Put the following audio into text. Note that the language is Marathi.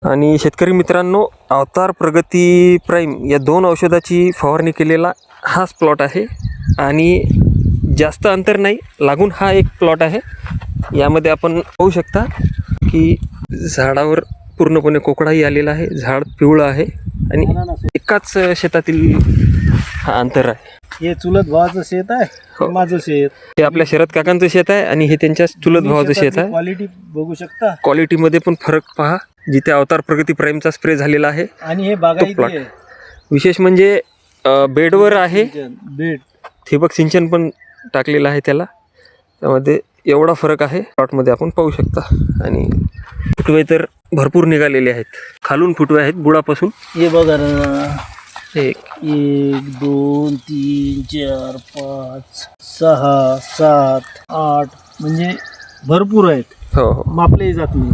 आणि शेतकरी मित्रांनो, अवतार प्रगती प्राईम या 2 औषधाची फवारणी केलेला हाच प्लॉट आहे आणि जास्त अंतर नाही, लागून हा एक प्लॉट आहे. यामध्ये आपण पाहू शकता की झाडावर पूर्णपणे कोकडाही आलेला आहे, झाड पिवळं आहे आणि एकाच शेतातील हा अंतर आहे. हे चुलत भावाचं शेत आहे, माझं शेत. हे आपल्या शरद काकांचं शेत आहे आणि हे त्यांच्या चुलत भावाचं शेत आहे. क्वालिटी बघू शकता, क्वालिटीमध्ये पण फरक पहा. जिथे अवतार प्रगती प्राईमचा स्प्रे झालेला आहे आणि हे बागायती आहे. विशेष म्हणजे बेडवर आहे, बेड ठिबक सिंचन पण टाकलेलं आहे त्याला. त्यामध्ये एवढा फरक आहे प्लॉटमध्ये आपण पाहू शकता. आणि फुटवे तर भरपूर निघालेले आहेत, खालून फुटवे आहेत बुडापासून. हे बघा ना, 1 2 3 4 5 6 7 8 म्हणजे भरपूर आहेत. हो हो, मापलेही जात नाही.